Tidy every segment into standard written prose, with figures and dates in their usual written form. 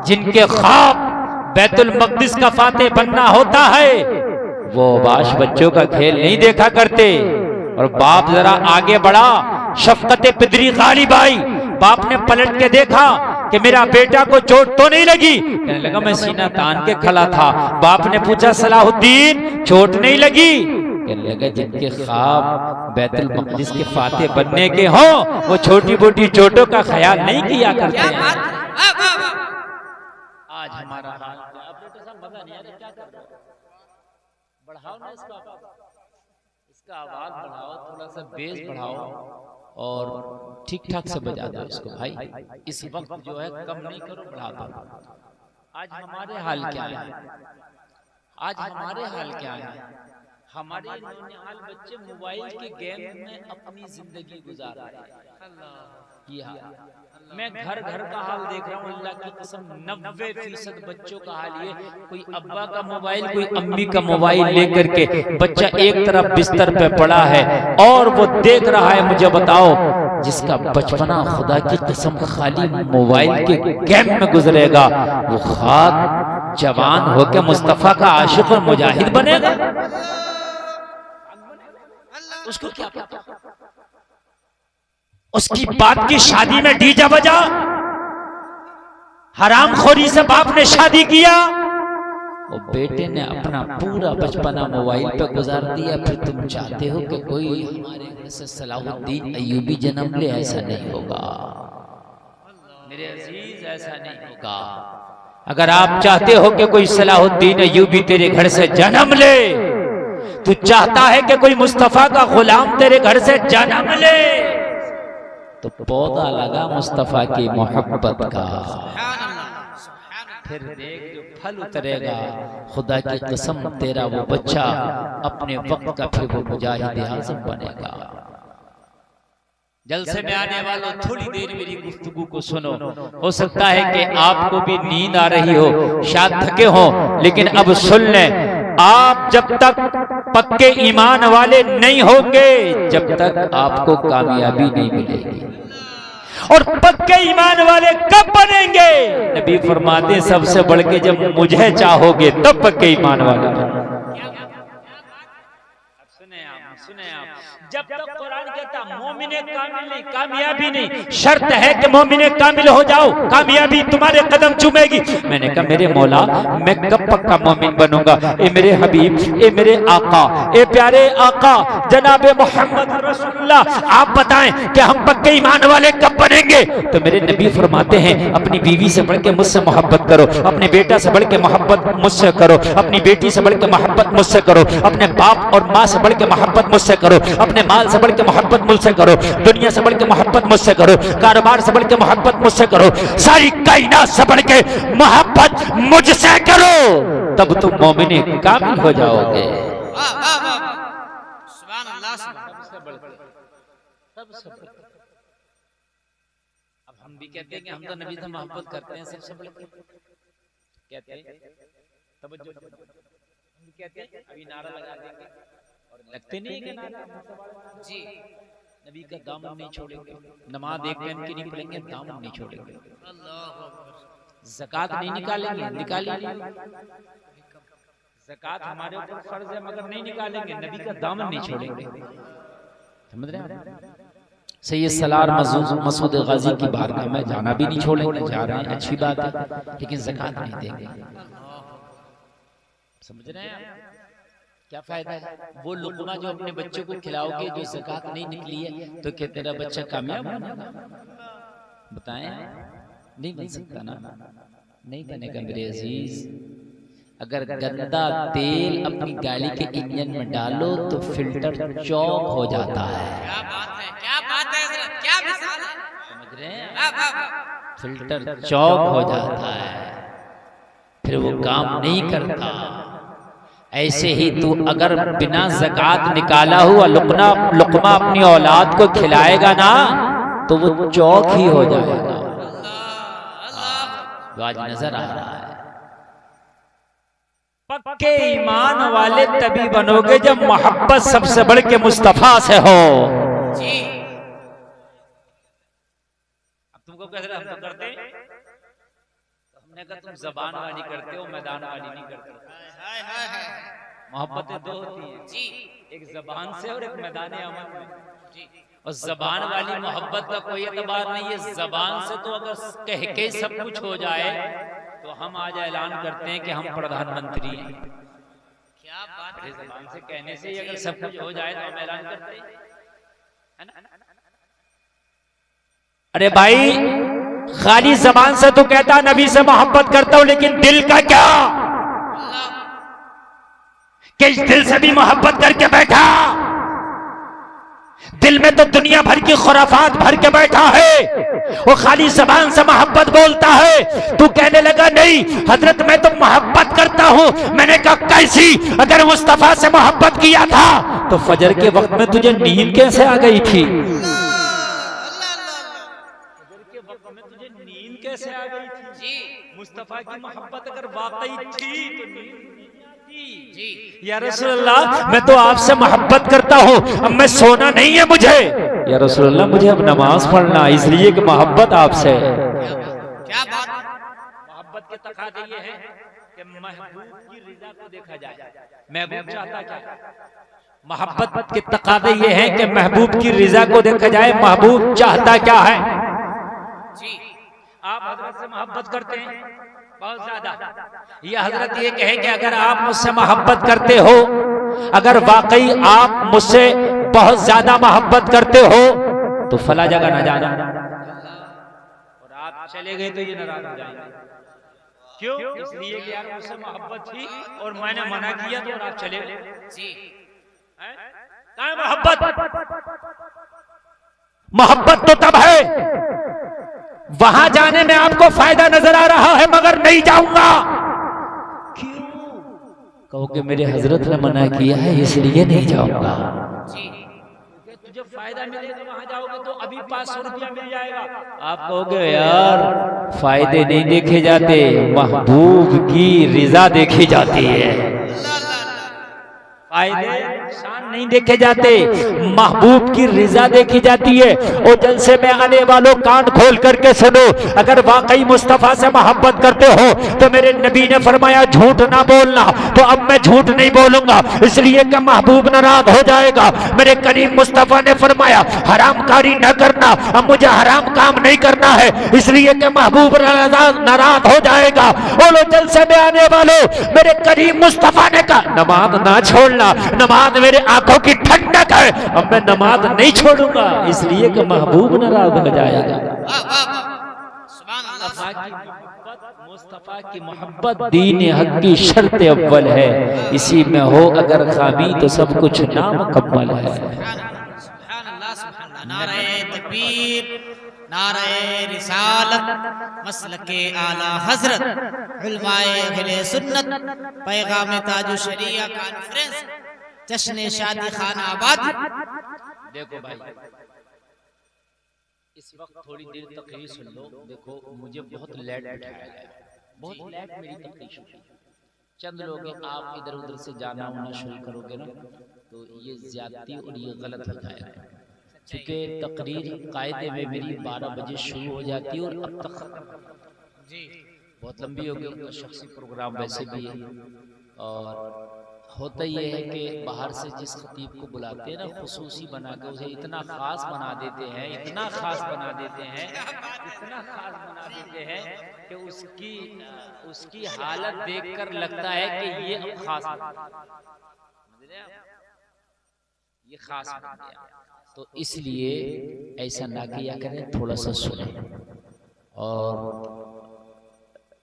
जिनके ख्वाब बैतुल मक़दिस का फाते बनना होता है, वो बाश बच्चों का खेल नहीं देखा करते। और बाप जरा आगे बढ़ा, शफकत पिदरी गालिब आई। बाप ने पलट के देखा कि मेरा बेटा को चोट तो नहीं लगी। कहने लगा मैं सीना तान के खड़ा था। बाप ने पूछा सलाहुद्दीन चोट नहीं लगी? कहने लगा जिनके ख्वाब बैतुल मक़दिस के फाते बनने के हो, वो छोटी मोटी चोटों का ख्याल नहीं किया करते हैं। आज हमारा हाल मजा नहीं आ रहा, क्या कर रहे हो? बढ़ाओ ना इसका आवाज बढ़ाओ, थोड़ा सा बेस बढ़ाओ और ठीक ठाक से बजा दो इसको भाई। इस वक्त जो है कम नहीं करो, बढ़ा दो। आज हमारे हाल क्या है? आज हमारे हाल क्या है? हमारे नौनिहाल बच्चे मोबाइल के गेम में अपनी जिंदगी गुजार रहे हैं। मैं घर घर का हाल देख रहा हूँ, अल्लाह की कसम 90% बच्चों का हाल ये, कोई अब्बा का मोबाइल कोई अम्मी का मोबाइल लेकर के बच्चा एक तरफ बिस्तर पे पड़ा है और वो देख रहा है। मुझे बताओ, जिसका बचपना खुदा की कसम खाली मोबाइल के गेम में गुजरेगा, वो खाक जवान होकर मुस्तफा का आशिक और मुजाहिद बनेगा? उसको क्या पता? उसकी बाप की शादी में डीजे बजा, हरामखोरी से बाप ने शादी किया, वो बेटे ने अपना पूरा बचपना मोबाइल पे गुजार दिया। फिर तुम चाहते हो कि कोई हमारे घर से सलाहुद्दीन अय्यूबी जन्म ले? ऐसा नहीं होगा मेरे अजीज, ऐसा नहीं होगा। अगर आप चाहते हो कि कोई सलाहुद्दीन अय्यूबी तेरे घर से जन्म ले, तू चाहता है कि कोई मुस्तफा का गुलाम तेरे घर से जन्म ले, तो पौधा लगा मुस्तफा की मोहब्बत का, फिर देख जो फल उतरेगा। खुदा की कसम तेरा वो बच्चा अपने वक्त का फिर वो मुजाहिद आज़म बनेगा। जलसे में आने वालों, थोड़ी देर मेरी गुफ्तगू को सुनो। हो सकता है कि आपको भी नींद आ रही हो, शायद थके हो, लेकिन अब सुन लें। आप जब तक पक्के ईमान वाले नहीं होंगे, जब तक आपको कामयाबी नहीं मिलेगी। और पक्के ईमान वाले कब बनेंगे? नबी फरमाते सबसे बढ़ के जब मुझे चाहोगे तब पक्के ईमान वाले बनेंगे। सुने आप, जब तक कुरान कहता मोमिने कामिल नहीं, कामयाबी नहीं, शर्त है कि मोमिने कामिल हो जाओ, कामयाबी तुम्हारे कदम चूमेगी। मैंने कहा मेरे मौला, मैं कब पक्का मोमिन बनूंगा? ए मेरे हबीब, ए मेरे आका, ए प्यारे आका जनाबे मोहम्मद रसूलुल्लाह, आप बताएं कि हम पक्के ईमान वाले कब बनेंगे? तो मेरे नबी फरमाते हैं अपनी बीवी से बढ़ के मुझसे मोहब्बत करो, अपने बेटा से बढ़ के मोहब्बत मुझसे करो, अपनी बेटी से बढ़ के मोहब्बत मुझसे करो, अपने बाप और माँ से बढ़ के मोहब्बत मुझसे करो, अपने माल से बढ़ के मोहब्बत मुझसे करो, दुनिया से बढ़ के मोहब्बत मुझसे करो, कारोबार से बढ़ के मोहब्बत मुझसे करो, सारी कायनात से बढ़ के मोहब्बत मुझसे करो, तब तुम मोमिने कामिल हो जाओगे। सुभान अल्लाह। अब हम भी कहते हैं कि हम तो नबी से मोहब्बत करते हैं, सबसे बढ़ के कहते हैं, तब कहते हैं अभी नारा लगा देंगे और लगते नहीं है नारा जी, नबी का दामन नहीं छोड़ेंगे, नमाज एक टाइम की नहीं पढ़ेंगे, दामन नहीं छोड़ेंगे, ज़कात नहीं निकालेंगे, निकालेंगे ज़कात हमारे ऊपर फर्ज है मगर नहीं निकालेंगे, नबी का दामन नहीं छोड़ेंगे। समझ रहे हैं? सैयद सलार मसूद गाजी की बारगाह में जाना भी नहीं छोड़ेंगे, जा रहे हैं अच्छी बात है, लेकिन ज़कात नहीं देंगे। समझ रहे हैं? क्या फायदा है? वो लुक़मा जो अपने बच्चों को खिलाओगे, जो ज़कात नहीं निकली है, तो क्या तेरा बच्चा कामयाब बनेगा? बताएं, नहीं बन सकता ना, नहीं बनेगा मेरे अजीज। अगर गंदा तेल अपनी गाड़ी के इंजन में डालो तो फिल्टर चौक हो जाता है। क्या बात है, क्या बात है, क्या मिसाल है, समझ रहे हैं? फिल्टर चौक हो जाता है, फिर वो काम नहीं करता। ऐसे ही तू अगर बिना ज़कात निकाला हुआ लुक़मा अपनी औलाद को खिलाएगा ना, तो वो चौक ही हो जाएगा। आज नजर आ रहा है। पक्के ईमान वाले तभी बनोगे जब मोहब्बत सबसे बढ़ के मुस्तफा से हो। जी। अब तुमको कैसे हम तो करते, हम मैंने कहा तुम जबान वाली करते हो, मैदान वाली नहीं करते। मोहब्बतें दो होती हैं जी, एक जबान से और एक मैदान अमल में जी। और जबान वाली मोहब्बत का कोई एतबार नहीं है। जबान से तो अगर कह के सब कुछ हो जाए तो हम आज ऐलान करते हैं कि हम प्रधानमंत्री हैं। क्या बात है, जबान से कहने से ही अगर सब कुछ हो जाए तो हम ऐलान करते हैं ना। अरे भाई, खाली जबान से तो कहता नबी से मोहब्बत करता हूं, लेकिन दिल का क्या? किस दिल से भी मोहब्बत करके बैठा? दिल में तो दुनिया भर की खुराफात भर के बैठा है, वो खाली जबान से मोहब्बत बोलता है। तू कहने लगा नहीं हजरत मैं तो मोहब्बत करता हूं। मैंने कहा कैसी? अगर मुस्तफा से मोहब्बत किया था तो फजर के वक्त में तुझे नींद कैसे आ गई थी? नींद कैसे आ गई थी जी? मुस्तफा की मोहब्बत अगर वाकई थी तो नींद जी। या रसूल अल्लाह, मैं तो आपसे मोहब्बत करता हूँ, अब मैं सोना नहीं है मुझे। या रसूल अल्लाह, मुझे अब नमाज पढ़ना, इसलिए कि मोहब्बत आपसे। क्या बात? मोहब्बत के तकाज़े ये हैं कि महबूब की रिज़ा को देखा जाए। महबूब चाहता क्या? मोहब्बत के तकाज़े ये हैं कि महबूब की रिज़ा को देखा जाए। महबूब चाहता क्या है जी? आप हजरत से मोहब्बत करते हैं बहुत ज्यादा। यह हजरत ये कहे कि अगर आप मुझसे मोहब्बत करते हो, अगर वाकई आप मुझसे बहुत ज्यादा मोहब्बत करते हो तो फला जगह ना जाना। और आप चले गए तो ये नाराज हो जाएंगे। क्यों? इसलिए कि यार मुझसे मोहब्बत थी और मैंने मना किया तो आप चले गए जी। कहाँ है मोहब्बत? मोहब्बत तो तब है वहां जाने में आपको फायदा नजर आ रहा है, मगर नहीं जाऊंगा। क्यों? कहो कि मेरे हजरत ने मना किया है इसलिए नहीं जाऊंगा जी। तुझे फायदा मिलेगा वहां जाओगे तो अभी 500 रुपया मिल जाएगा। आप कहोगे यार फायदे नहीं देखे जाते, महबूब की रिजा देखी जाती है। फायदे नुकसान नहीं देखे जाते, महबूब की रिजा देखी जाती है। और जलसे में आने वालों कान खोल करके सुनो, अगर वाकई मुस्तफा से मोहब्बत करते हो तो मेरे नबी ने फरमाया झूठ ना बोलना, तो अब मैं झूठ नहीं बोलूंगा इसलिए कि महबूब नाराज हो जाएगा। मेरे करीम मुस्तफा ने फरमाया हरामकारी न करना, अब मुझे हराम काम नहीं करना है इसलिए कि महबूब नाराज हो जाएगा। बोलो जलसे में आने वालों, मेरे करीम मुस्तफा ने कहा नमाज ना छोड़ना, नमाज मेरे आंखों की ठंडक है, अब मैं नमाज नहीं छोड़ूंगा इसलिए कि महबूब नाराज हो जाएगा। मुस्तफा की मोहब्बत दीन हक की शर्त अव्वल है, इसी में हो अगर खामी तो सब कुछ नामुकम्मल है। नारे तकबीर, नारे रिसालत, मसलके आला हजरत, उलमाए अहले सुन्नत, पैगाम ताजु शरिया कॉन्फ्रेंस, जश्न शादी खाना आबाद। देखो भाई, इस वक्त थोड़ी देर तकरीर सुन लो। देखो मुझे बहुत लेट उठाया गया, बहुत लेट मेरी तकरीर हुई। चंद लोग आप इधर उधर से जाना आना शुरू करोगे ना तो ये ज्यादती और ये गलत हो जाएगा। क्योंकि तकरीर कायदे में मेरी 12 बजे शुरू हो जाती है और अब तक जी बहुत लंबी हो गई। उनका शख्सी प्रोग्राम वैसे भी है। और होता ये है कि बाहर से जिस खतीब को बुलाते हैं ना, खुसूसी बना के उसे इतना खास बना देते हैं, इतना खास बना देते हैं, इतना खास बना देते हैं कि उसकी हालत देखकर लगता है कि ये अब खास ये खास बन गया। तो इसलिए ऐसा ना किया करें, थोड़ा सा सुने। और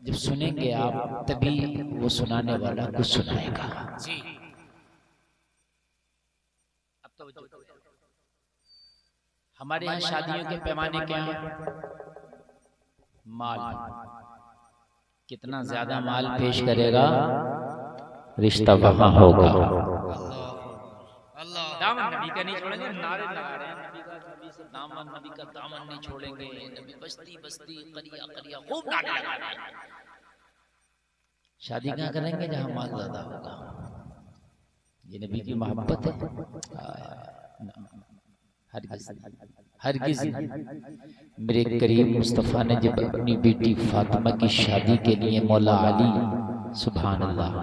जब सुनेंगे आप तभी वो सुनाने वाला कुछ सुनाएगा जी। अब तो हमारे यहाँ शादियों के पैमाने क्या हैं? माल, कितना ज्यादा माल पेश करेगा रिश्ता वहां होगा। दामन नबी का नहीं छोड़ेंगे, नारे लगा रहे हैं नबी का, नबी से दामन, नबी का दामन नहीं छोड़ेंगे, नबी बस्ती बस्ती करिया करिया खूब नारे लगा रहे हैं। शादी कहाँ करेंगे? जहां माल ज्यादा होगा। ये नबी की मोहब्बत है। हरगिज़ हरगिज़ नहीं। मेरे करीम मुस्तफ़ा ने जब अपनी बेटी फातिमा की शादी के लिए मौला अली, सुभान अल्लाह,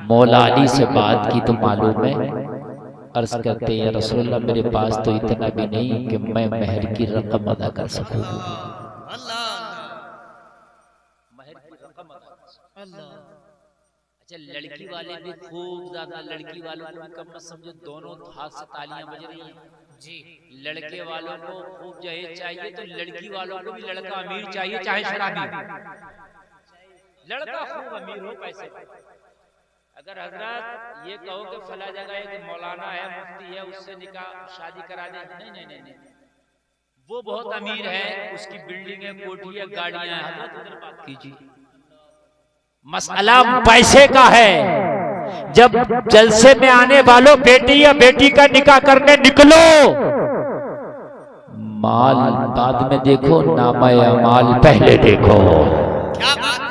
मौला अली से बात की तो मालूम है, अर्ज करते हैं या रसूलल्लाह मेरे पास तो इतना भी नहीं कि मैं महर की रकम अदा कर सकूं। अच्छा, लड़की वाले भी खूब ज्यादा, लड़की वालों को कम मत समझो, दोनों हाथ से तालियां बज रही हैं जी। लड़के वालों को खूब जहेज चाहिए तो लड़की वालों को भी लड़का अमीर चाहिए, चाहे शराबी हो। लड़का खूब अमीर हो, पैसे। अगर हजरत ये कहो कि फला जगह एक मौलाना है, मुफ्ती है, उससे निकाह शादी करा दे, नहीं नहीं नहीं, वो बहुत अमीर है, उसकी बिल्डिंग है, कोठी है, गाड़ियां हैं, हजरत उधर बात कीजिए। मसला पैसे का है। जब जलसे में आने वालों बेटी या बेटी का निकाह करने निकलो, माल बाद में देखो, नामा या माल पहले देखो। क्या बात है।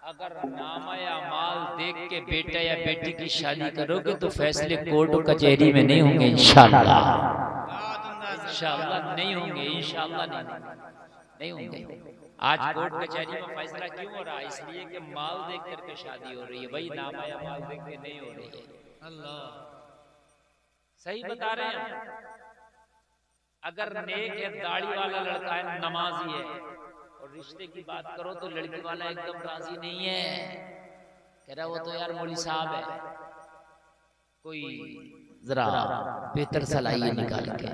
अगर नामा या माल देख के बेटा या बेटी की शादी करोगे तो फैसले कोर्ट और कचहरी में नहीं होंगे, इंशाअल्लाह। इंशाअल्लाह नहीं होंगे, इंशाअल्लाह नहीं होंगे। आज कोर्ट कचहरी में फैसला क्यों हो रहा है? इसलिए कि माल देख करके शादी हो रही है, भाई नामा या माल देख के नहीं हो रही है। अल्लाह सही बता रहे हैं। अगर नेक है, दाढ़ी वाला लड़का है, नमाजी है, और रिश्ते की बात करो तो लड़की वाला एकदम राजी नहीं है, कह रहा वो तो यार मौलवी साहब है, कोई जरा बेहतर सलाइए निकाल के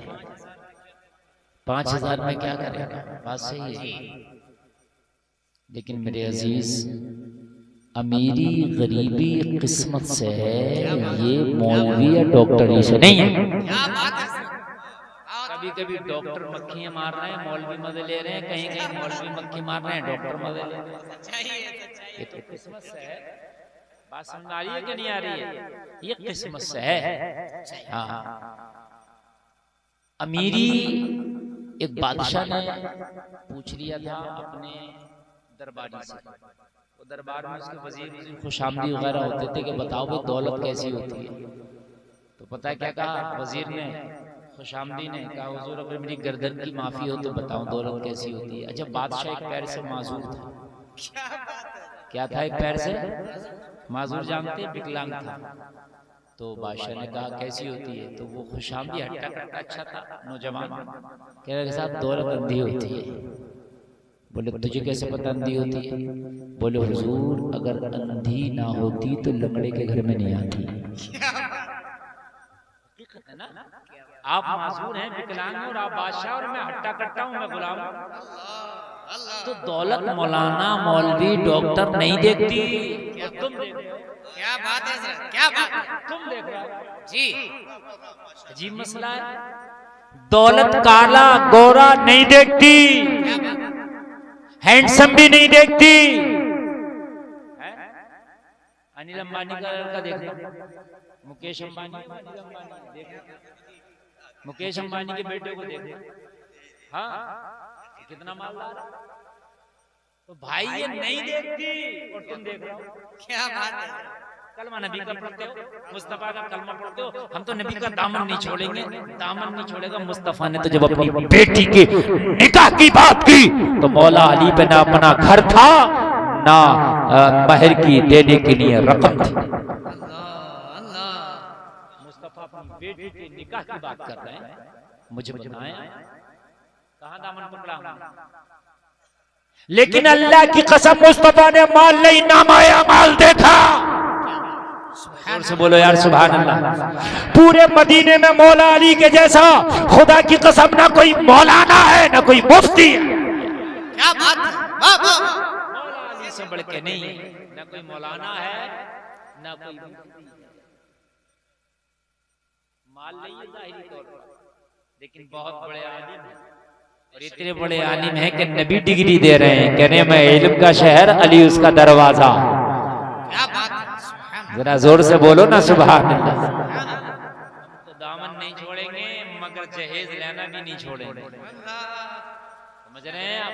5000 में क्या करेगा? बात सही है। लेकिन मेरे अजीज, अमीरी गरीबी किस्मत से है, ये मौलवी या डॉक्टरी से नहीं है। क्या बात है। कभी कभी डॉक्टर मक्खियां मार रहे हैं, मौलवी मजे ले रहे हैं, कहीं कहीं मौलवी मक्खी मार रहे हैं, डॉक्टर मजे ले रहे हैं। ये तो किस्मत से है। बात समझ आ रही है कि नहीं आ रही है? ये किस्मत से है। हाँ, अमीरी एक बादशाह ने पूछ लिया था अपने दरबारी से। वो दरबार में उसके वजीर खुशामदी वगैरह होते थे कि बताओ भाई दौलत कैसी होती है। तो पता है क्या कहा वजीर ने, खुशामदी ने कहा हुजूर अगर मेरी गर्दन की माफी हो तो बताओ दौलत कैसी होती है। अच्छा, बादशाह एक पैर से माजूर था। क्या था? एक पैर से माजूर, जानते हैं, विकलांग था। तो बादशाह ने कहा कैसी होती है? तो वो खुशामदी हट्टा कट्टा अच्छा था, नौजवान, कह रहे साहब दौलत अंधी होती है। बोले तुझे कैसे पता अंधी होती है? बोले हुजूर अगर अंधी ना होती तो लंगड़े के घर में नहीं आती। है ना? आप माजूर हैं, विकलांग हैं, और आप बादशाह और मैं हट्टा कट्टा हूं, मैं गुलाम। तो दौलत मौलाना मौलवी डॉक्टर नहीं देखती, तुम देख। क्या बात है सर, क्या बात है। तुम देख रहे हो जी। अजीब मसला है। दौलत काला गोरा नहीं देखती, हैंडसम भी नहीं देखती। अनिल अंबानी का लड़का देखो, मुकेश अंबानी, मुकेश अंबानी के बेटे को देखो, हाँ कितना मालदार। तो भाई ये नहीं देखती और तुम देख रहे हो। क्या बात है। कलमा नबी का पढ़ते हो, मुस्तफा का कलमा पढ़ते हो। हम तो नबी का दामन नहीं छोड़ेंगे, दामन नहीं छोड़ेगा मुस्तफा ने। तो जब अपनी बेटी के निकाह की बात की तो मौला अली पे ना अपना घर था ना महर की देने के लिए रकम थी। मुस्तफा अपनी बेटी के निकाह की बात कर रहे हैं, मुझे बताएं कहां दामन पकड़ा? लेकिन अल्लाह की कसम मुस्तफा ने माल नहीं नामाया माल देखा। जोर से बोलो यार सुभान अल्लाह। पूरे मदीने में मौला अली के जैसा खुदा की कसम ना कोई मौलाना है ना कोई मुफ्ती है। क्या बात है। वाह वाह। मौला अली से बढ़ के नहीं, ना कोई मौलाना है ना कोई माल नहीं है जाहिरी तौर पर, लेकिन बहुत बड़े आलिम हैं। और इतने बड़े आलिम हैं कि नबी डिग्री दे रहे हैं, कह रहे हैं मैं इल्म का शहर, अली उसका दरवाजा। क्या बात है। जरा जोर से बोलो ना सुभान अल्लाह। तो दामन नहीं छोड़ेंगे मगर जहेज लेना भी नहीं छोड़ेंगे। समझ रहे हैं आप?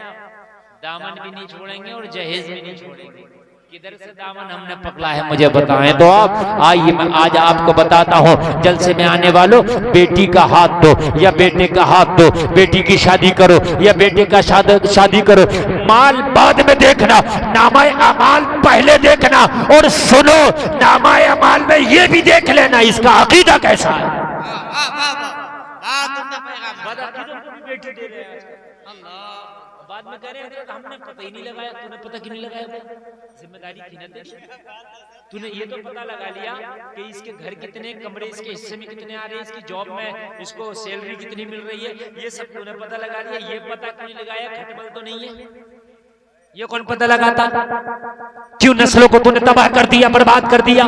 दामन भी नहीं छोड़ेंगे और जहेज भी नहीं छोड़ेंगे। किधर से दामन हमने पकड़ा है मुझे बताएं तो आप। आइए मैं आज आपको बताता हूँ, जलसे में आने वालों, बेटी का हाथ दो या बेटे का हाथ दो, बेटी की शादी करो या बेटे का शादी करो, माल बाद में देखना, नामाए अमाल पहले देखना, और सुनो नामाए अमाल में ये भी देख लेना इसका अकीदा कैसा है। वाह वाह वाह वाह, तुमने पैगाम बदअकीदों को भी बेटी दे रहे हैं अल्लाह। बाद में कह रहे हैं हमने पता ही नहीं लगाया। तूने पता क्यों नहीं लगाया? जिम्मेदारी थी ना तेरी। तूने ये तो पता लगा लिया कि इसके घर कितने कमरे, इसके हिस्से में कितने आ रहे हैं, इसकी जॉब में इसको सैलरी कितनी मिल रही है, ये सब तूने पता लगा लिया। ये पता क्यों नहीं लगाया? खटबल तो नहीं है। ये कौन पता लगाता? क्यों नस्लों को तूने तबाह कर दिया, बर्बाद कर दिया?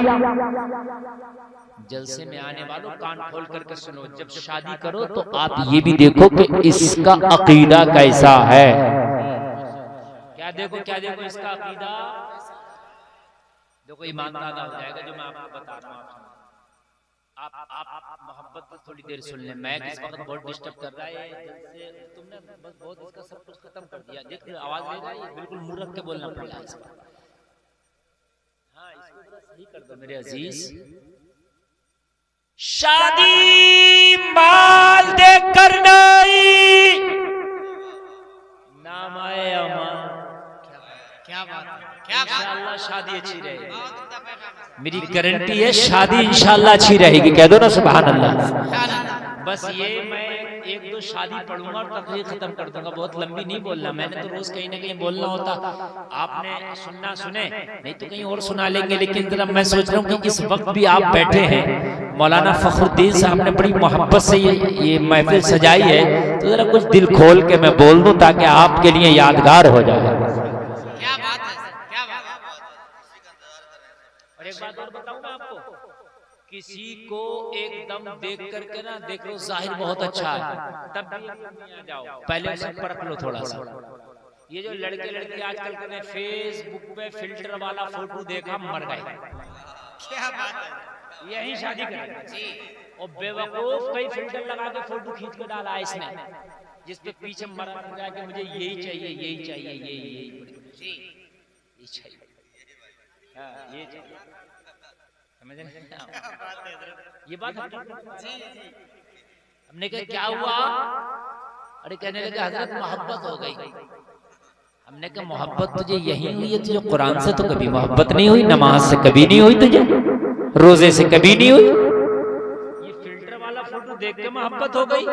जलसे में आने वालों कान खोल करके सुनो, जब शादी करो तो आप ये भी देखो कि इसका अकीदा कैसा है। क्या देखो इसका अकीदा। देखो ईमानदार हो जाएगा जो मैं आपको बता रहा हूँ। आप मोहब्बत को थोड़ी देर सुन लें। मैं इस वक्त बहुत डिस्टर्ब कर रहा है जैसे तुमने बस बहुत इसका सब कुछ खत्म कर दिया। देख आवाज दे रहा है, बिल्कुल मुंह रख के बोलना पड़ रहा है इसको। हाँ, इसको थोड़ा सही कर दो मेरे अजीज। शादी माल देकर नहीं, नामाए अमान। क्या बात है, क्या बात है। इंशाअल्लाह शादी अच्छी रहेगी। बहुत उम्दा पैगाम है। मेरी गारंटी है शादी इंशाअल्लाह अच्छी रहेगी। कह दो ना सुभान अल्लाह। बस ये मैं एक दो शादी पढ़ूंगा और तकरीर खत्म कर दूंगा। बहुत लंबी नहीं बोलना, मैंने तो रोज कहीं ना कहीं बोलना होता। आपने सुनना सुने, नहीं तो कहीं और सुना लेंगे। लेकिन जरा मैं सोच रहा हूँ कि इस वक्त भी आप बैठे हैं, मौलाना फखरुद्दीन साहब ने बड़ी मोहब्बत से ये महफिल सजाई है, तो जरा कुछ दिल खोल के मैं बोल दूं ताकि आपके लिए यादगार हो जाए। क्या बात है सर, क्या बात है। और एक बात और बताऊं मैं आपको, किसी को एकदम देख करके ना देख लो जाहिर बहुत अच्छा है, तब भी आ जाओ, पहले उसे परख लो थोड़ा सा। ये जो लड़के लड़की आजकल के फेसबुक पे फिल्टर वाला फोटो देखा मर गए। क्या बात है। यही शादी करेंगे जी। और बेवकूफ कई फिल्टर लगा के फोटो खींच के डाला है इसने, जिसपे पीछे मर जाके मुझे यही चाहिए, यही चाहिए, यही जी। ये चाहिए, हाँ ये चाहिए। समझ रहे हैं? ये बात हमने कहा क्या हुआ? अरे कहने लगे हजरत मोहब्बत हो गई। हमने कहा मोहब्बत तुझे यही हुई है? तुझे कुरान से तो कभी मोहब्बत नहीं हुई, नमाज से कभी नहीं हुई, तुझे रोजे से कभी नहीं हुई। ये फिल्टर वाला फोटो देख के मोहब्बत हो गई।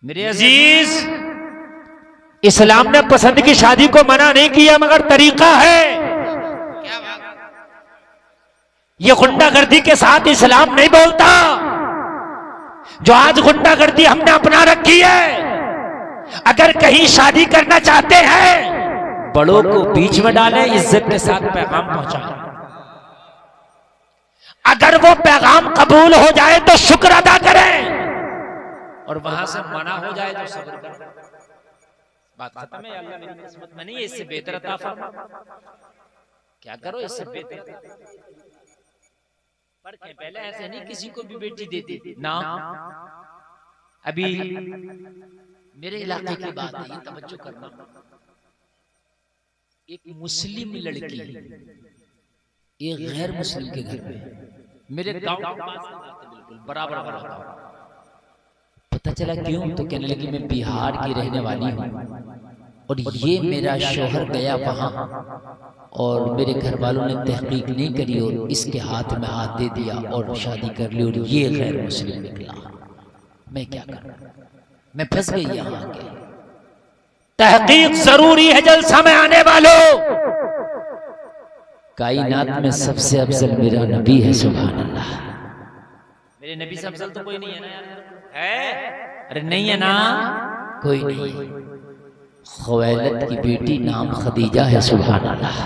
मेरे अजीज, इस्लाम ने पसंद की शादी को मना नहीं किया, मगर तरीका है। क्या बात है। ये गुंडागर्दी के साथ इस्लाम नहीं बोलता। जो आज गुंडागर्दी हमने अपना रखी है, अगर कहीं शादी करना चाहते हैं, बड़ों को बीच में डालें, इज्जत के साथ पैगाम पहुंचाएं। अगर वो पैगाम कबूल हो जाए तो शुक्र अदा करें, और वहां से मना हो जाए तो सब्र करें। बात खत्म है। अल्लाह मेरी किस्मत में नहीं है, इससे बेहतर अता फरमा। क्या करो इससे बेहतर परखें। पहले ऐसे नहीं किसी को भी बेटी देती ना। अभी मेरे इलाके की बात है, ये तवज्जो करना। एक मुस्लिम लड़की एक गैर मुस्लिम के घर में, मेरे गांव के पास बिल्कुल बराबर बराबर। पता चला क्यों? तो कहने लगी मैं बिहार की रहने वाली हूँ और ये मेरा शौहर गया वहां और मेरे घर वालों ने तहकीक नहीं करी और इसके हाथ में हाथ दे दिया और शादी कर ली और ये गैर मुस्लिम निकला। मैं क्या करूं? मैं फंस गई यहाँ आके। तहकीक जरूरी है जलसा में आने वालों। कायनात में सबसे अफजल मेरा नबी है, सुभान अल्लाह। मेरे नबी से अफजल तो कोई नहीं है ना यार? है? अरे नहीं है ना, कोई नहीं है। खुवैलद की बेटी नाम खदीजा है, सुभान अल्लाह।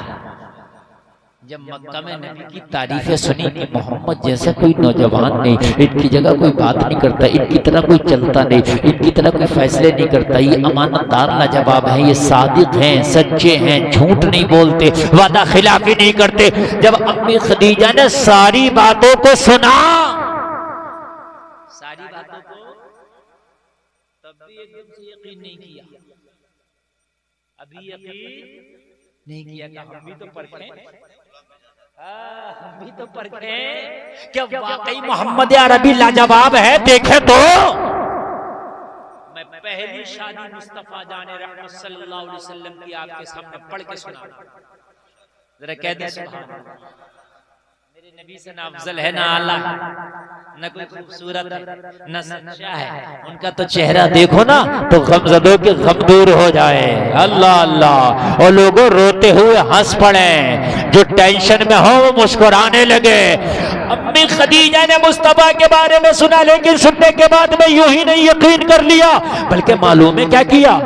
जब मक्का में नबी की तारीफें सुनी कि मोहम्मद जैसा कोई नौजवान नहीं, इनकी जगह कोई बात नहीं करता, इनकी तरह कोई चलता नहीं, इनकी तरह कोई फैसले नहीं करता, ये अमानतदार लाजवाब है, ये सादिक हैं, सच्चे हैं, झूठ नहीं बोलते, वादा खिलाफी नहीं करते। जब अम्मी खदीजा ने सारी बातों को सुना, सारी बातों को, तब भी एकदम से यकीन नहीं किया। अभी यकीन नहीं किया? हम भी तो परखें, हम भी तो परखें क्या वाकई मोहम्मद अरबी लाजवाब है, देखे तो। मैं पहली शादी मुस्तफा जाने रहमत सल्लल्लाहु अलैहि वसल्लम की आपके सामने पढ़ के सुना, जरा कह दे सुभान अल्लाह। मेरे नबी से ना अफजल है, ना आला है, ना कोई खूबसूरत है, ना सच्चा है। उनका तो चेहरा देखो ना तो गमजदों के गम दूर हो जाए। अल्लाह अल्लाह। और लोगों रोते हुए हंस पड़े, जो टेंशन में हो वो मुस्कुराने लगे। अम्मी खदीजा ने मुस्तफा के बारे में सुना, लेकिन सुनने के बाद में यूं ही नहीं यकीन कर लिया, बल्कि मालूम है क्या किया?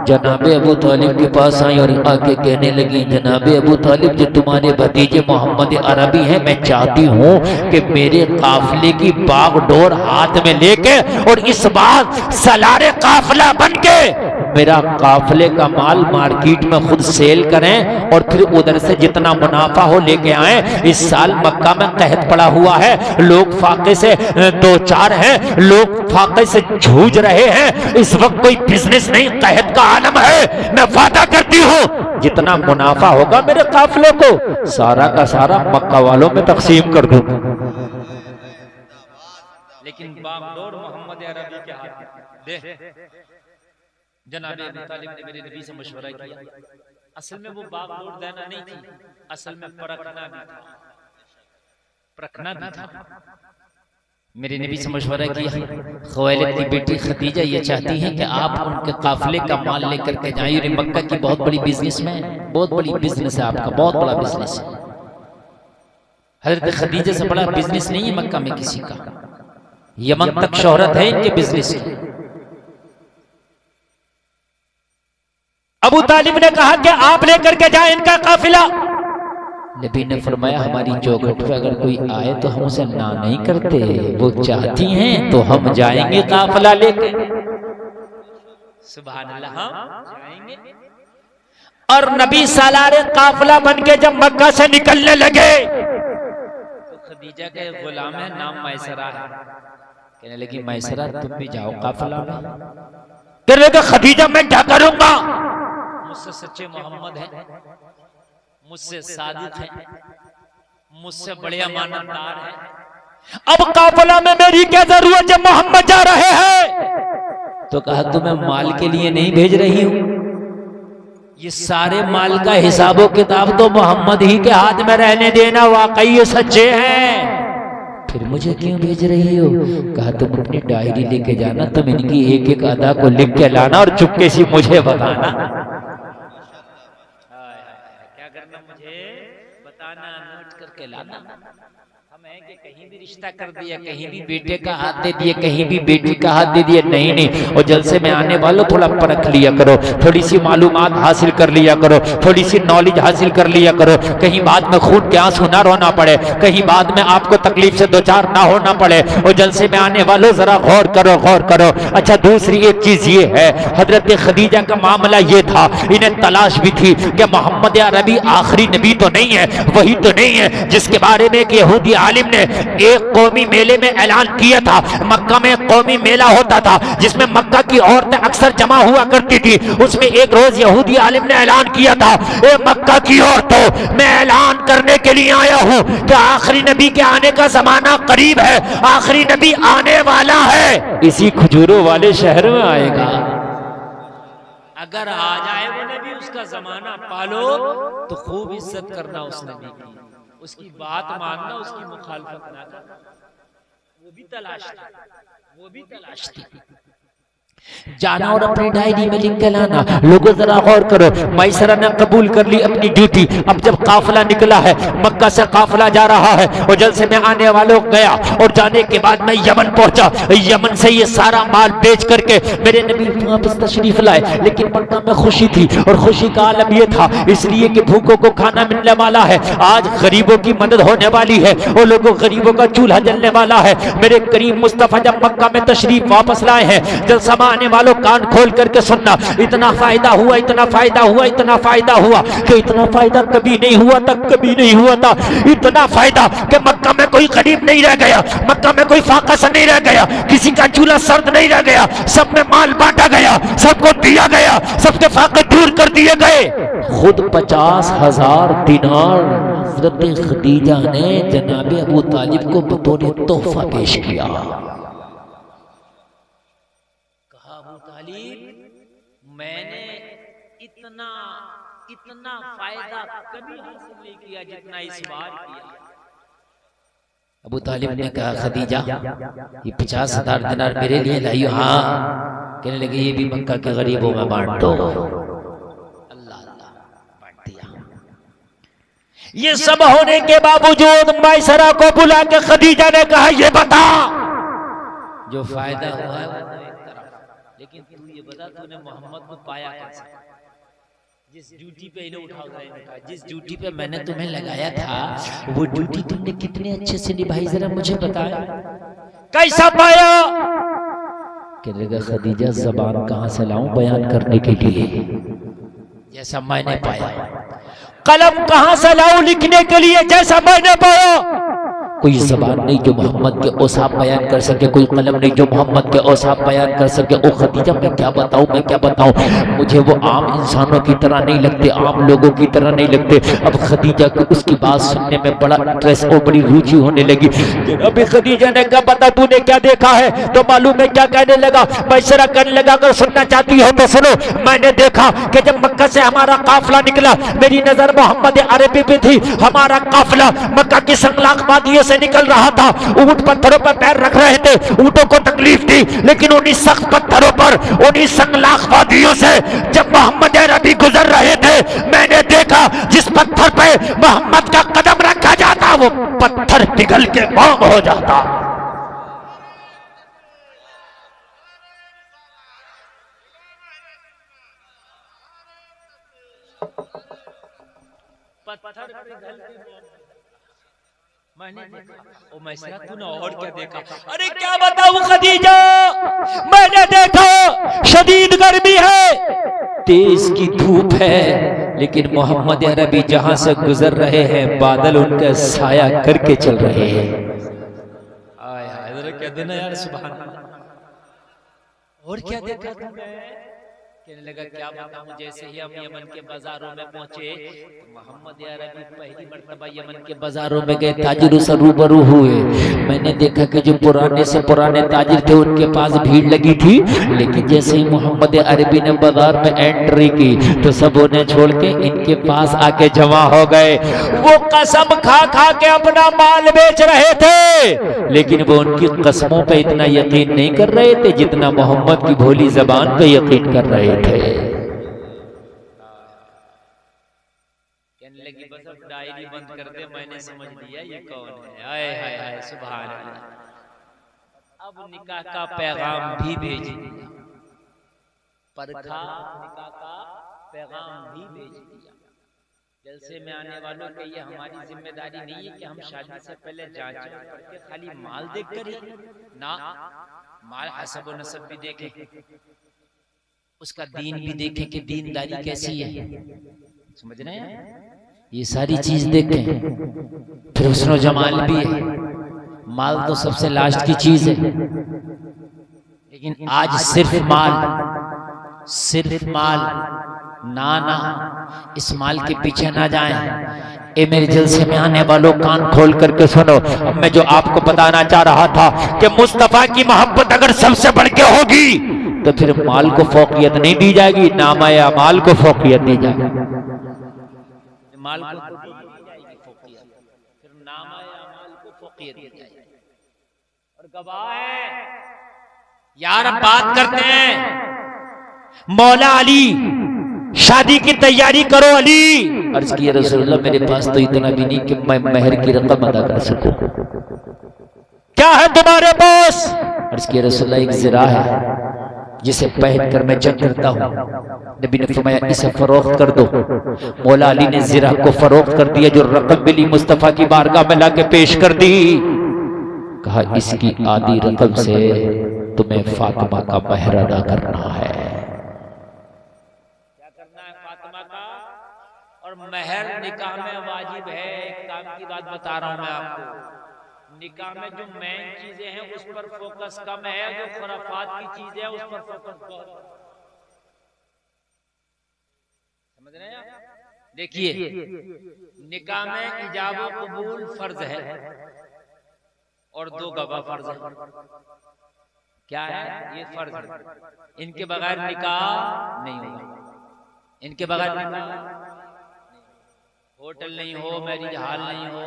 जनाबे अबू तालिब के पास आई और आके कहने लगी, जनाबे अबू तालिब, जो तुम्हारे भतीजे मोहम्मद अरबी हैं, मैं चाहती हूँ कि मेरे काफिले की बागडोर हाथ में लेके और इस बार सलारे काफिला बन के मेरा काफिले का माल मार्केट में खुद सेल करें और फिर उधर से जितना मुनाफा हो लेके आए। इस साल मक्का में कहत पड़ा हुआ है, लोग फाके से दो चार हैं, लोग फाके से जूझ रहे हैं। इस वक्त कोई बिजनेस नहीं, कहत का आलम है। मैं वादा करती हूँ जितना मुनाफा होगा मेरे काफिले को सारा का सारा मक्का वालों में तकसीम कर दूं। लेकिन बागडोर मोहम्मद अरबी के हाथ दे। जनाबे अबू तालिब ने मेरे नबी से मशवरा किया। असल में वो बागडोर देना नहीं थी, असल में परखना भी था, परखना भी था। मेरे नबी से मशवरा किया। खुवैलिद की बेटी खदीजा ये चाहती हैं कि आप उनके काफिले का माल लेकर के जाइए। मक्का की बहुत बड़ी बिजनेस में, बहुत बड़ी बिजनेस है आपका, बहुत बड़ा बिजनेस है। हजरत खदीजा से बड़ा बिजनेस नहीं है मक्का में किसी का। यमन तक शोहरत है इनके बिजनेस की। अबू तालिब ने कहा कि आप लेकर के जाएं इनका काफिला। नबी ने फरमाया, हमारी चौखट पे अगर कोई आए तो हम उसे ना नहीं करते, वो चाहती हैं तो हम जाएंगे काफिला लेके। सुभान अल्लाह, हम जाएंगे। और नबी सालारे काफिला बन के जब मक्का से निकलने लगे तो खदीजा का एक गुलाम है, नाम मैसरा है। कहने लगी, मैसरा तुम भी जाओ काफिला में। कहने लगे, खदीजा मैं क्या करूंगा? मुझसे सच्चे मोहम्मद है, मुझसे सादिक है, मुझसे बड़े अमानतदार है। अब काफिला में मेरी क्या जरूरत जब मोहम्मद जा रहे हैं? तो कहा, तुम्हें माल के लिए नहीं भेज रही हूं, ये सारे माल का हिसाबो किताब तो मोहम्मद ही के हाथ में रहने देना, वाकई ये सच्चे हैं। फिर मुझे क्यों भेज रही हो? कहा, तुम अपनी डायरी लेके जाना, तुम इनकी एक एक अदा को लिख के लाना और चुपके से मुझे बताना। क्या करना, मुझे बताना, नोट करके लाना। हम हैं कि कहीं भी रिश्ता कर दिया, कहीं भी बेटे का हाथ दे दिए, कहीं भी बेटी का हाथ दे दिए, नहीं नहीं। और जलसे में आने वालों थोड़ा परख लिया करो, थोड़ी सी मालूमात हासिल कर लिया करो, थोड़ी सी नॉलेज हासिल कर लिया करो। कहीं बाद में खून के आंसू ना रोना पड़े, कहीं बाद में आपको तकलीफ से दो चार ना होना पड़े। और जलसे में आने वालों जरा गौर करो, गौर करो। अच्छा, दूसरी एक चीज ये है, हजरत खदीजा का मामला ये था, इन्हें तलाश भी थी कि मोहम्मद अरबी आखिरी नबी तो नहीं है, वही तो नहीं है जिसके बारे में एक यहूदी आलिम ने एक कौमी मेले में ऐलान किया था। मक्का में एक कौमी मेला होता था जिसमें मक्का की औरतें अक्सर जमा हुआ करती थी। उसमें एक रोज यहूदी आलिम ने ऐलान किया था, ए मक्का की औरतों, मैं ऐलान करने के लिए आया हूं कि आखिरी नबी के आने का जमाना करीब है, आखिरी नबी आने वाला है, इसी खजूरों वाले शहर में आएगा। अगर आ जाए वो नबी, उसका जमाना पालो तो खूब इज्जत करना उस नबी की, उसकी बात मानना, उसकी मुखालफत ना करना। वो भी तलाश थी, वो भी तलाश थी। जाना और अपनी डायरी में लिख के लाना। लोगों जरा गौर करो, मैसरा ने कबूल कर ली अपनी ड्यूटी। अब जब काफिला निकला है, मक्का से काफिला जा रहा है और जलसे में आने वालों गया और जाने के बाद मैं यमन पहुंचा। यमन से ये सारा माल बेच करके मेरे नबी वापस तशरीफ लाए। लेकिन मक्का में खुशी थी और खुशी का आलम यह था इसलिए कि भूखों को खाना मिलने वाला है, आज गरीबों की मदद होने वाली है और लोगों गरीबों का चूल्हा जलने वाला है। मेरे करीम मुस्तफा जब मक्का में तशरीफ वापस लाए हैं, जलसमा आने वालों कान खोल करके सुनना, इतना फायदा हुआ, इतना फायदा हुआ, इतना फायदा हुआ कि इतना फायदा कभी नहीं हुआ था, कभी नहीं हुआ था। इतना फायदा कि मक्का में कोई गरीब नहीं रह गया, मक्का में कोई फाका सा नहीं रह गया, किसी का चूल्हा सर्द नहीं रह गया, सब में माल बांटा गया, सबको दिया गया, सबके फाके दूर कर दिए गए। खुद 50,000 दिनार हज़रत खदीजा ने जनाब अबू तालिब को बतौर तोहफा पेश किया। कहा अबू तालिब, मैंने इतना इतना फायदा कभी हासिल नहीं किया जितना इस बार किया। अबू तालिब ने कहा खदीजा ये 50,000 दिनार मेरे लिए लाइयो। हाँ, कहने लगे ये भी मक्का के गरीबों में बांट दो। अल्लाह अल्लाह, बांट दिया। ये सब होने के बावजूद मैसरा को बुला के खदीजा ने कहा ये बता, जो फायदा हुआ है वो एक तरफ, लेकिन तू ये बता तूने मोहम्मद को पाया कैसे? जिस ड्यूटी पे इन्हें उठा, जिस ड्यूटी पे मैंने तुम्हें लगाया था वो ड्यूटी तुमने कितने अच्छे से निभाई, जरा मुझे बताया। कैसा पाया? कहने खदीजा ज़बान कहाँ से लाऊं बयान करने के लिए, जैसा मैंने पाया। कलम कहाँ से लाऊं लिखने के लिए, जैसा मैंने पाया। कोई ज़बान नहीं जो मोहम्मद के औसाफ बयान कर सके, कोई कलम नहीं जो मोहम्मद के औसाफ बयान कर सके। ओ खदीजा मैं क्या बताऊं, मैं क्या बताऊं, मुझे वो आम इंसानों की तरह नहीं लगते, आम लोगों की तरह नहीं लगते। अब खदीजा को उसकी बात सुनने में बड़ा इंटरेस्ट और बड़ी रुचि होने लगी। अभी खदीजा ने कहा बता तूने क्या देखा है? तो मालूम है क्या कहने लगा, मैसरा करने लगा, अगर सुनना चाहती हो तो सुनो। मैंने देखा कि जब मक्का से हमारा काफिला निकला, मेरी नजर मोहम्मद अरबी पे थी। हमारा काफिला मक्का की संगलाख वादियों से निकल रहा था, ऊंट पत्थरों पर पैर रख रहे थे, ऊंटों को तकलीफ थी, लेकिन उन्हीं सख्त पत्थरों पर, उन्हीं संगलाख वादियों से जब मोहम्मद अरबी गुजर रहे थे, मैंने देखा जिस पत्थर पे मोहम्मद का कदम रखा जाता वो पत्थर पिघल के मोम हो जाता। पत्थर पिघल के मैंने देखा। ओ मैसरा तूने और क्या देखा? अरे क्या बताऊं खदीजा, मैंने देखा शदीद गर्मी है, तेज की धूप है, लेकिन मोहम्मद अरबी जहां से गुजर रहे हैं बादल उनका साया करके चल रहे हैं। आय हाय, जरा क्या देना यार, सुभान अल्लाह। और क्या देखा तुमने? कहने लगा क्या बताऊं, जैसे ही हम यमन के बाजारों में पहुंचे तो मोहम्मद अरबी पहली मर्तबा यमन के बाजारों में गए, ताजिरों से रूबरू हुए। मैंने देखा कि जो पुराने से पुराने ताजिर थे उनके पास भीड़ लगी थी, लेकिन जैसे ही मोहम्मद अरबी ने बाजार में एंट्री की तो सब उन्हें छोड़ के इनके पास आके जमा हो गए। वो कसम खा खा के अपना माल बेच रहे थे, लेकिन वो उनकी कसमों पे इतना यकीन नहीं कर रहे थे जितना मोहम्मद की भोली जबान पे यकीन कर रहे थे। कहने लगी बस अब डायरी बंद कर दे, मैंने समझ लिया ये कौन है। हाय हाय हाय, सुभान अल्लाह। अब निकाह का पैगाम भी भेज दिया, परखा निकाह का पैगाम भी भेज दिया। जलसे में आने वालों के ये हमारी जिम्मेदारी नहीं है कि हम शादी से पहले जांच करके खाली माल देख कर ही ना, माल हसब व नसब भी देखें, उसका दीन भी देखें कि दीनदारी कैसी है, समझ रहे हैं? ये सारी चीज देखें, फिर हुस्न जमाल भी है। माल तो सबसे लास्ट की चीज है, लेकिन आज सिर्फ माल ना इस माल के पीछे ना जाएं। ए मेरे जलसे में आने वालों कान खोल करके सुनो, अब मैं जो आपको बताना चाह रहा था कि मुस्तफा की मोहब्बत अगर सबसे बढ़ के होगी तो फिर माल को फौकियत नहीं दी जाएगी, नामाया माल को फौकियत दी जाएगी। माल को दी जाएगी फौकियत, फिर नामाया माल को फौकियत दी जाएगी। और गवाह है यार, अब बात करते हैं मौला अली, शादी की तैयारी करो अली। अर्ज किया रसूलुल्लाह मेरे पास तो इतना भी नहीं कि मैं महर की रकम अदा कर सकूं, क्या है तुम्हारे पास? अर्ज किया रसूलुल्लाह एक ज़रा है जिसे पहन कर मैं जंग करता हूँ। नबी ने फरमाया इसे फरोख्त कर दो। मौला अली ने ज़रा को फरोख्त कर दिया, जो रकम मिली मुस्तफ़ा की बारगाह में लाके पेश कर दी। कहा इसकी आधी रकम से तुम्हें फातिमा का महर अदा करना है। क्या करना है? फातिमा का। और महर निकाह में वाजिब है। एक काम की बात बता रहा हूं मैं आपको, निकाह में जो मेन चीजें हैं उस पर फोकस कम है, जो खुराफात की चीजें हैं उस पर फोकस बहुत। समझ रहे हैं आप? देखिए, निकाह में इजाब व कबूल फर्ज है और 2 गवाह फर्ज है। क्या है? ये फर्ज है। इनके बगैर निकाह नहीं होगा। इनके बगैर निकाह, होटल नहीं हो, मैरिज हॉल नहीं हो,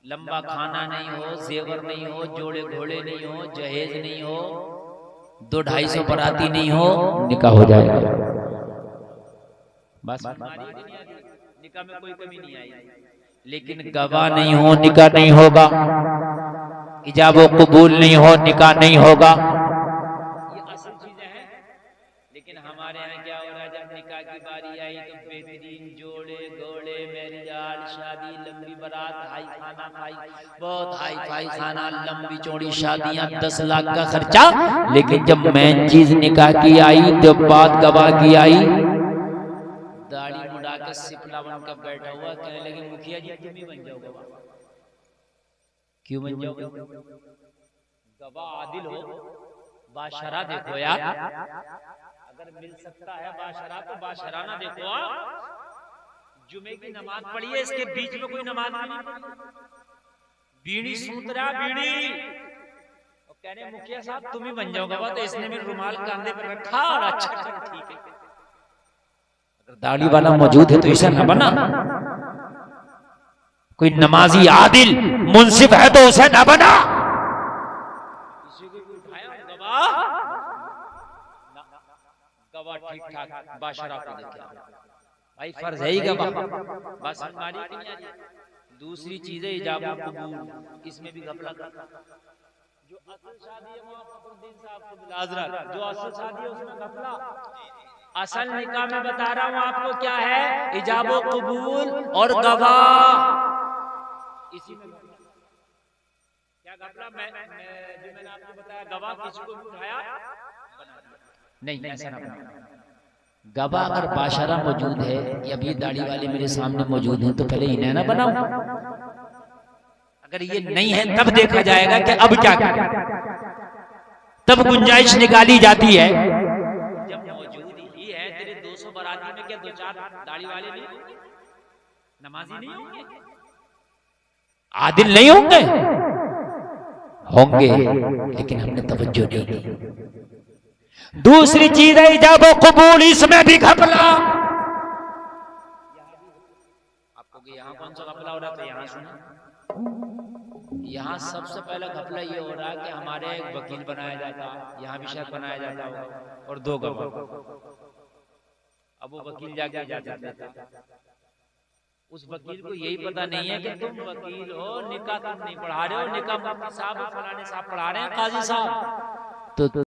लंबा खाना नहीं हो, जेवर नहीं हो, जोड़े घोड़े नहीं हो, जहेज नहीं हो, 200-250 बराती नहीं हो, निकाह हो जाएगा। बस निकाह में कोई कमी नहीं आई। लेकिन गवाह नहीं हो, निकाह नहीं होगा। इजाबो कबूल नहीं हो, निकाह नहीं होगा। ये असल चीजें हैं। लेकिन हमारे यहाँ क्या हो रहा है, जब निकाह की बारी आई तो बेहतरीन जोड़े घोड़े, मैरिज हॉल, शादी, लंबी बारात, हाई खाना, बहुत हाई फाई खाना, लंबी चौड़ी शादियां, 10 लाख का खर्चा। लेकिन जब मेन चीज निकाह की आई, जब बात गवाह की आई, दाढ़ी मुड़ा के सिपला बन कर बैठा हुआ, कहने लगे मुखिया जी तुम ही बन जाओ गवाह। क्यों बन जाओ गवाह? आदिल हो, बाशरा देखो यार, अगर मिल सकता है बाशरा तो बाशराना देखो। जुमे की नमाज पढ़ी है, इसके बीच में कोई नमाज नहीं पढ़ी, बीड़ी सूत रहा बीड़ी, और कहने मुखिया साहब तुम ही बन जाओ गवाह। तो इसने भी रुमाल कांधे पर रखा और अच्छा ठीक है। दाढ़ी वाला मौजूद है तो इसे न बना। कोई नमाजी आदिल मुंसिफ है तो उसे न बना। किसी को उठाया गवाह, गवाह ठीक ठाक बाशरा को देखा भाई, फर्ज है ही गवाह। बस हमारी की नहीं आ रही। दूसरी चीज है इजाब व कबूल, इसमें भी घपला करता। जो असल शादी है वहां फखरुद्दीन साहब को बिलाजरा, जो असल शादी है उसमें घपला। असल निकाह में बता रहा हूं आपको क्या है, इजाब व कबूल और गवाह, इसी में क्या घपला। मैं जो मैंने आपको बताया, गवाह किसी को उठाया नहीं, ऐसा ना बना। गवाह अगर बाशरा मौजूद है या भी दाढ़ी वाले मेरे सामने मौजूद हैं तो पहले इन्हें ना बनाओ। अगर ये नहीं है तब देखा जाएगा कि अब क्या करें, तब गुंजाइश निकाली जाती है। जब मौजूद ही है तेरे 200 बाराती में, क्या 2-4 दाढ़ी वाले नहीं होंगे, नमाजी नहीं होंगे, आदिल नहीं होंगे? होंगे, लेकिन हमने तवज्जो नहीं दी। दूसरी चीज है इजाब व कबूल, इसमें भी घपला। आपको कि यहाँ कौन सा घपला हो रहा है, तो यहाँ सुना। यहाँ सबसे पहले घपला ये हो रहा है कि हमारे एक वकील बनाया जाता, यहाँ भी शायद बनाया जाता होगा, और 2 गवाह। अब वो वकील जाके इजाजत देता, उस वकील को यही पता नहीं है कि तुम वकील हो, निकाह तुम नहीं पढ़ा रहे हो, निकाह मुफ्ती साहब फलाने साहब पढ़ा रहे हैं, काजी साहब। तो